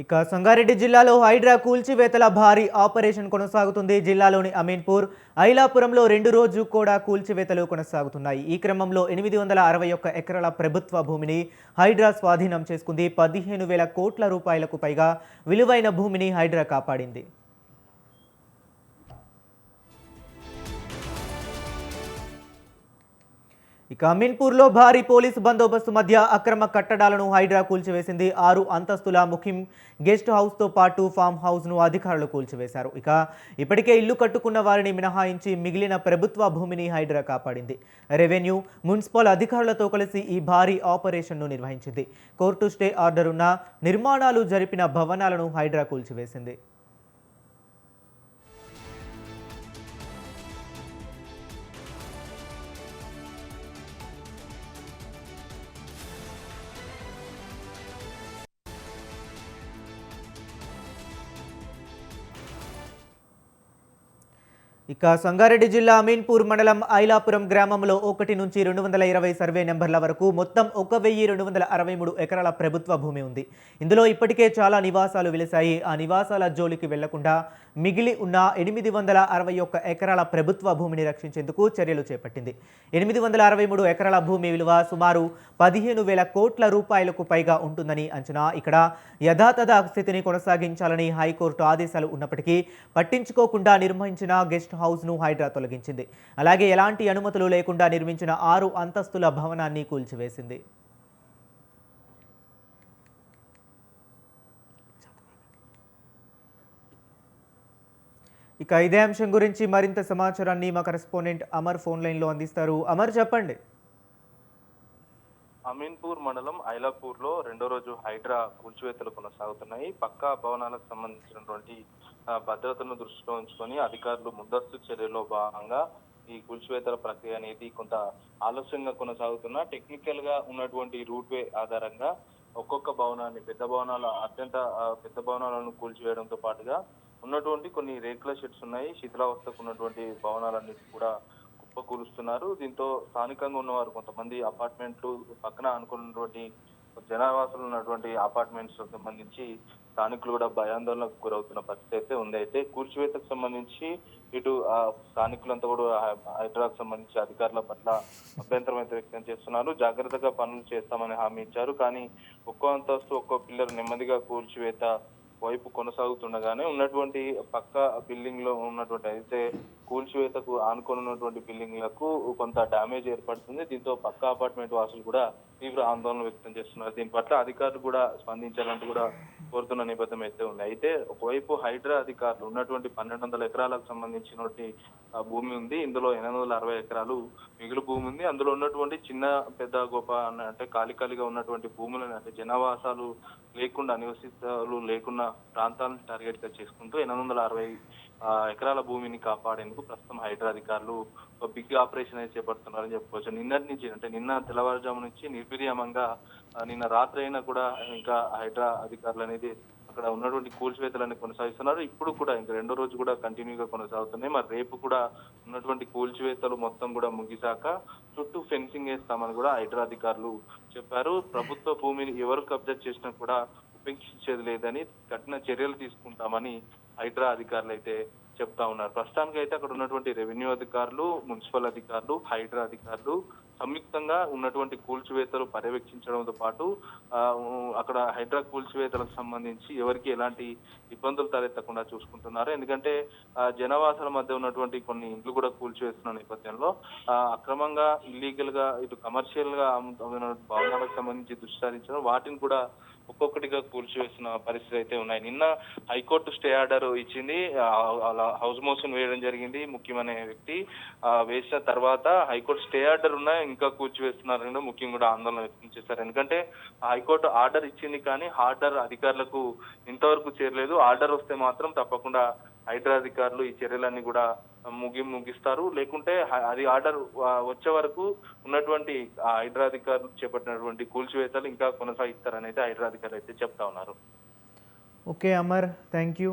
ఇక సంగారెడ్డి జిల్లాలో హైడ్రా కూల్చివేతల భారీ ఆపరేషన్ కొనసాగుతుంది. జిల్లాలోని అమీన్పూర్, ఐలాపురంలో 2 రోజు కూడా కూల్చివేతలు కొనసాగుతున్నాయి. ఈ క్రమంలో 861 ఎకరాల ప్రభుత్వ భూమిని హైడ్రా స్వాధీనం చేసుకుంది. 15,000 కోట్ల రూపాయలకు పైగా విలువైన భూమిని హైడ్రా కాపాడింది. ఇక అమీన్పూర్లో భారీ పోలీసు బందోబస్తు మధ్య అక్రమ కట్టడాలను హైడ్రా కూల్చివేసింది. 6 అంతస్తుల ముఖిం గెస్ట్ హౌస్తో పాటు ఫామ్ హౌస్ను అధికారులు కూల్చివేశారు. ఇక ఇప్పటికే ఇల్లు కట్టుకున్న వారిని మినహాయించి మిగిలిన ప్రభుత్వ భూమిని హైడ్రా కాపాడింది. రెవెన్యూ, మున్సిపల్ అధికారులతో కలిసి ఈ భారీ ఆపరేషన్ను నిర్వహించింది. కోర్టు స్టే ఆర్డర్ ఉన్న నిర్మాణాలు జరిపిన భవనాలను హైడ్రా కూల్చివేసింది. ఇక సంగారెడ్డి జిల్లా అమీన్పూర్ మండలం ఐలాపురం గ్రామంలో 1 నుంచి 220 సర్వే నెంబర్ల వరకు మొత్తం 1,263 ఎకరాల ప్రభుత్వ భూమి ఉంది. ఇందులో ఇప్పటికే చాలా నివాసాలు వెలిశాయి. ఆ నివాసాల జోలికి వెళ్లకుండా మిగిలి ఉన్న 861 ఎకరాల ప్రభుత్వ భూమిని రక్షించేందుకు చర్యలు చేపట్టింది. 863 ఎకరాల భూమి విలువ సుమారు 15,000 కోట్ల రూపాయలకు పైగా ఉంటుందని అంచనా. ఇక్కడ యథాతథ స్థితిని కొనసాగించాలని హైకోర్టు ఆదేశాలు ఉన్నప్పటికీ పట్టించుకోకుండా నిర్మించిన గెస్ట్ హౌస్ను హైడ్రా తొలగించింది. అలాగే ఎలాంటి అనుమతులు లేకుండా నిర్మించిన 6 అంతస్తుల భవనాన్ని కూల్చివేసింది. ఇక ఇదే అంశం గురించి మరింత సమాచారాన్ని మా కరెస్పాండెంట్ అమర్ ఫోన్ లైన్లో అందిస్తారు. అమర్, చెప్పండి. అమీన్పూర్ మండలం ఐలాపూర్లో 2వ రోజు హైడ్రా కూల్చివేతలు కొనసాగుతున్నాయి. పక్కా భవనాలకు సంబంధించినటువంటి భద్రతను దృష్టిలో ఉంచుకొని అధికారులు ముందస్తు చర్యలో భాగంగా ఈ కూల్చివేతల ప్రక్రియ అనేది కొంత ఆలస్యంగా కొనసాగుతున్నా టెక్నికల్ గా ఉన్నటువంటి రూట్ వే ఆధారంగా ఒక్కొక్క భవనాన్ని అత్యంత పెద్ద భవనాలను కూల్చివేయడంతో పాటుగా ఉన్నటువంటి కొన్ని రేకుల షెడ్స్ ఉన్నాయి. శిథిలావస్థకు ఉన్నటువంటి భవనాలన్నిటి కూడా కుప్పకూలుస్తున్నారు. దీంతో స్థానికంగా ఉన్నవారు కొంతమంది అపార్ట్మెంట్లు పక్కన అనుకున్నటువంటి జనావాసాలు ఉన్నటువంటి అపార్ట్మెంట్స్ సంబంధించి స్థానికులు కూడా భయాందోళనకు గురవుతున్న పరిస్థితి అయితే ఉంది. అయితే కూల్చివేతకు సంబంధించి ఇటు స్థానికులంతా కూడా హైడ్రాకు సంబంధించి అధికారుల పట్ల అభ్యంతరం అయితే వ్యక్తం చేస్తున్నారు. జాగ్రత్తగా పనులు చేస్తామని హామీ ఇచ్చారు. కానీ ఒక్కో అంతస్తు ఒక్కో పిల్లర్ నెమ్మదిగా కూల్చివేత వైపు కొనసాగుతుండగానే ఉన్నటువంటి పక్క బిల్డింగ్ లో ఉన్నటువంటి అయితే కూల్చివేతకు ఆనుకొని ఉన్నటువంటి బిల్డింగ్లకు కొంత డ్యామేజ్ ఏర్పడుతుంది. దీంతో పక్క అపార్ట్మెంట్ వాసులు కూడా తీవ్ర ఆందోళన వ్యక్తం చేస్తున్నారు. దీని పట్ల అధికారులు కూడా స్పందించాలంటూ కూడా కోరుతున్న నేపథ్యం అయితే ఉంది. అయితే ఒకవైపు హైడ్రా అధికారులు ఉన్నటువంటి 1,200 ఎకరాలకు సంబంధించినటువంటి భూమి ఉంది. ఇందులో 860 ఎకరాలు మిగులు భూమి ఉంది. అందులో ఉన్నటువంటి చిన్న పెద్ద గొప్ప అంటే ఖాళీగా ఉన్నటువంటి భూములను అంటే జనావాసాలు లేకుండా నివసితాలు లేకుండా ప్రాంతాలను టార్గెట్ గా చేసుకుంటూ 860 ఎకరాల భూమిని కాపాడేందుకు ప్రస్తుతం హైడ్రా అధికారులు ఒక బిగ్ ఆపరేషన్ అయితే చేపడుతున్నారని చెప్పుకోవచ్చు. నిన్నటి నుంచి అంటే నిన్న తెల్లవారుజాము నుంచి నిర్వీర్యమంగా నిన్న రాత్రి అయినా కూడా ఇంకా హైడ్రా అధికారులు అనేది అక్కడ ఉన్నటువంటి కూల్చివేతలన్నీ కొనసాగిస్తున్నారు. ఇప్పుడు కూడా ఇంకా 2వ రోజు కూడా కంటిన్యూగా కొనసాగుతున్నాయి. మరి రేపు కూడా ఉన్నటువంటి కూల్చివేతలు మొత్తం కూడా ముగిశాక చుట్టూ ఫెన్సింగ్ వేస్తామని కూడా హైడ్రా అధికారులు చెప్పారు. ప్రభుత్వ భూమిని ఎవరు కబ్జా చేసినా కూడా ఉపేక్షించేది లేదని కఠిన చర్యలు తీసుకుంటామని హైడ్రా అధికారులు అయితే చెప్తా ఉన్నారు. ప్రస్తుతానికి అయితే అక్కడ ఉన్నటువంటి రెవెన్యూ అధికారులు, మున్సిపల్ అధికారులు, హైడ్రా అధికారులు సంయుక్తంగా ఉన్నటువంటి కూల్చివేతలు పర్యవేక్షించడంతో పాటు అక్కడ హైడ్రా కూల్చివేతలకు సంబంధించి ఎవరికి ఎలాంటి ఇబ్బందులు తలెత్తకుండా చూసుకుంటున్నారు. ఎందుకంటే జనవాసాల మధ్య ఉన్నటువంటి కొన్ని ఇండ్లు కూడా కూల్చివేస్తున్న నేపథ్యంలో అక్రమంగా ఇల్లీగల్ గా ఇటు కమర్షియల్ గా భవనాలకు సంబంధించి దృష్టి వాటిని కూడా ఒక్కొక్కటిగా కూల్చివేస్తున్న పరిస్థితి అయితే ఉన్నాయి. నిన్న హైకోర్టు స్టే ఆర్డర్ ఇచ్చింది. హౌస్ మోషన్ వేయడం జరిగింది. ముఖ్యమైన వ్యక్తి వేసిన తర్వాత హైకోర్టు స్టే ఆర్డర్ ఉన్నా ఇంకా కూల్చివేస్తున్నారని ముఖ్యం కూడా ఆందోళన వ్యక్తం చేశారు. ఎందుకంటే హైకోర్టు ఆర్డర్ ఇచ్చింది కానీ ఆర్డర్ అధికారులకు ఇంతవరకు చేరలేదు. ఆర్డర్ వస్తే మాత్రం తప్పకుండా హైడ్రా అధికారులు ఈ చర్యలన్నీ కూడా ముగిస్తారు. లేకుంటే అది ఆర్డర్ వచ్చే వరకు ఉన్నటువంటి హైడ్రా అధికారులు చేపట్టినటువంటి కూల్చివేతలు ఇంకా కొనసాగిస్తారని అయితే హైడ్రా అధికారులు అయితే చెప్తా ఉన్నారు. Okay Amar, thank you.